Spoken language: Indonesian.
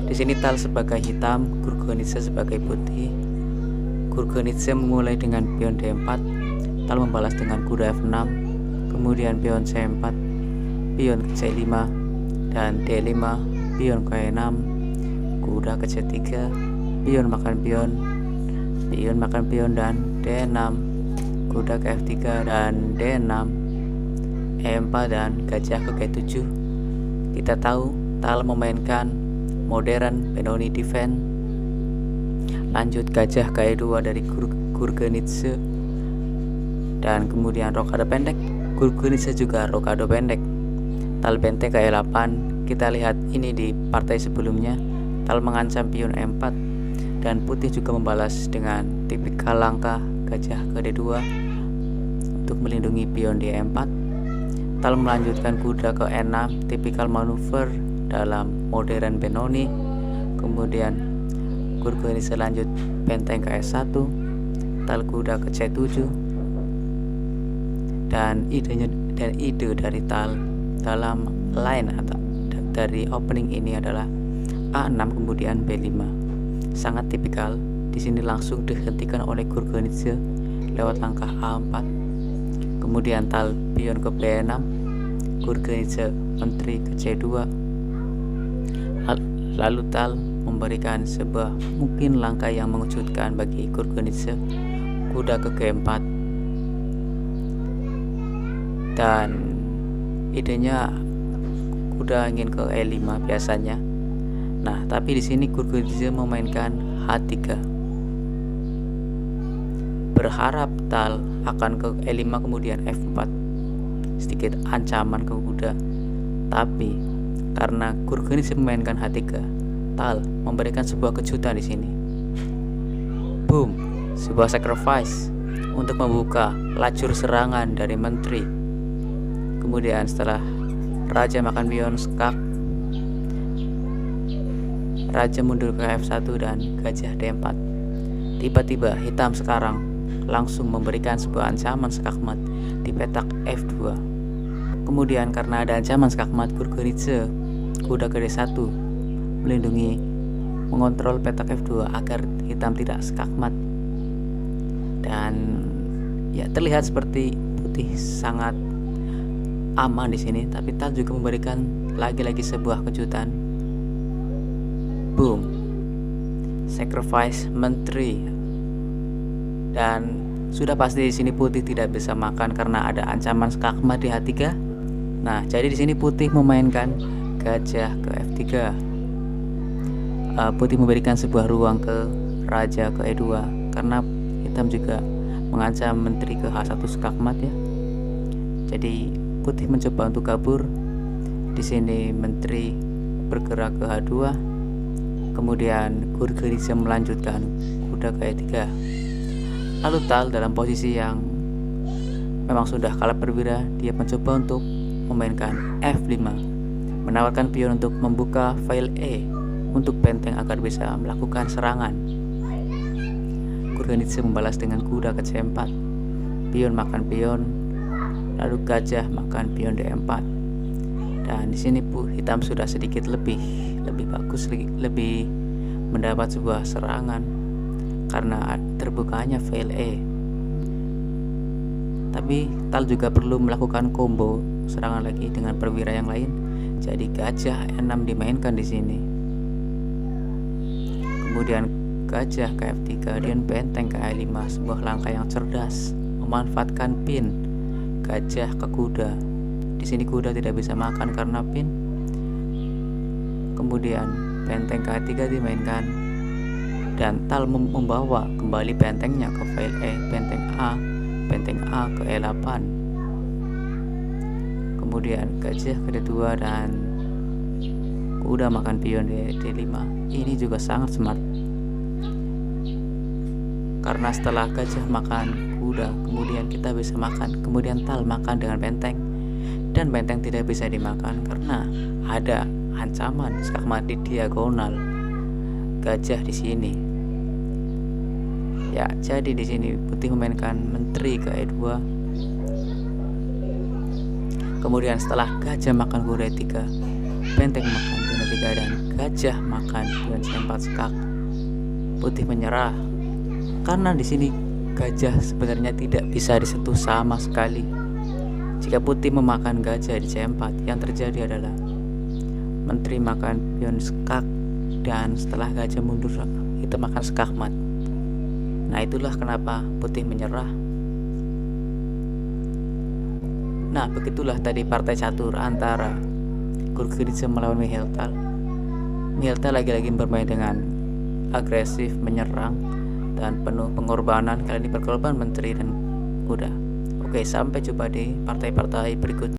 Di sini Tal sebagai hitam, Gurgenidze sebagai putih. Gurgenidze memulai dengan pion D4, Tal membalas dengan kuda F6, kemudian pion C4, pion ke C5, dan D5, pion ke E6, kuda ke C3, pion makan pion, dan D6, kuda ke F3 dan D6, E4 dan gajah ke G7. Kita tahu Tal memainkan modern Benoni defense. Lanjut gajah ke E2 dari Gurgenidze, dan kemudian rokade pendek. Gurgenidze juga rokade pendek. Tal benteng ke E8. Kita lihat ini di partai sebelumnya, Tal mengancam pion E4, dan putih juga membalas dengan tipikal langkah gajah ke D2 untuk melindungi pion di E4. Tal melanjutkan kuda ke E6, tipikal manuver dalam modern Benoni. Kemudian Gurgenidze lanjut benteng ke S1, Tal kuda ke C7, dan ide dari Tal dalam line atau dari opening ini adalah A6 kemudian B5. Sangat tipikal. Di sini langsung dihentikan oleh Gurgenidze lewat langkah A4. Kemudian Tal pion ke B6, Gurgenidze menteri ke C2. Lalu Tal memberikan sebuah mungkin langkah yang mengejutkan bagi Gurgenidze, kuda ke G4, dan idenya kuda ingin ke E5 biasanya. Nah, tapi di sini Gurgenidze memainkan H3. Berharap Tal akan ke E5 kemudian F4. Sedikit ancaman ke kuda. Tapi karena Gurgenidze memainkan H3, Tal memberikan sebuah kejutan di sini. Boom, sebuah sacrifice untuk membuka lajur serangan dari menteri. Kemudian setelah raja makan pion skak, raja mundur ke F1 dan gajah D4. Tiba-tiba hitam sekarang langsung memberikan sebuah ancaman skakmat di petak F2. Kemudian karena ada ancaman skakmat, Gurgenidze kuda ke D1 melindungi, mengontrol petak F2 agar hitam tidak skakmat. Dan ya terlihat seperti putih sangat aman di sini, tapi Tal juga memberikan lagi-lagi sebuah kejutan. Boom, sacrifice menteri, dan sudah pasti di sini putih tidak bisa makan karena ada ancaman skakmat di H3. Nah, jadi di sini putih memainkan gajah ke F3. Putih memberikan sebuah ruang ke raja ke E2 karena hitam juga mengancam menteri ke H1 skakmat ya. Jadi putih mencoba untuk kabur. Di sini menteri bergerak ke H2. Kemudian Gurgenidze melanjutkan kuda ke E3. Lalu Tal dalam posisi yang memang sudah kalah perwira, dia mencoba untuk memainkan F5, menawarkan pion untuk membuka file E untuk benteng agar bisa melakukan serangan. Gurgenidze membalas dengan kuda ke C4, pion makan pion, lalu gajah makan pion D4. Dan di sini hitam sudah sedikit lebih bagus, lebih mendapat sebuah serangan karena terbukanya file E. Tapi Tal juga perlu melakukan combo serangan lagi dengan perwira yang lain. Jadi gajah E6 dimainkan di sini. Kemudian gajah ke F3 dan benteng ke E5, sebuah langkah yang cerdas memanfaatkan pin gajah ke kuda. Di sini kuda tidak bisa makan karena pin. Kemudian benteng ke E3 dimainkan, dan Tal membawa kembali bentengnya ke file E, benteng A ke E8. Kemudian gajah ke D2 dan kuda makan pion di D5. Ini juga sangat smart karena setelah gajah makan kuda, kemudian kita bisa makan, kemudian Tal makan dengan benteng, dan benteng tidak bisa dimakan karena ada ancaman skakmat di diagonal gajah di sini. Ya, jadi di sini putih memainkan menteri ke E2. Kemudian setelah gajah makan kuda E3, benteng makan kuda F3 dan gajah makan pion C4 skak. Putih menyerah karena di sini gajah sebenarnya tidak bisa disentuh sama sekali. Jika putih memakan gajah di C4, yang terjadi adalah menteri makan pion skak, dan setelah gajah mundur itu makan skakmat. Nah, itulah kenapa putih menyerah. Nah, begitulah tadi partai catur antara Gurgidze melawan Miheltal. Miheltal lagi-lagi bermain dengan agresif, menyerang, dan penuh pengorbanan. Kali ini berkorban menteri dan kuda. Oke, sampai jumpa di partai-partai berikutnya.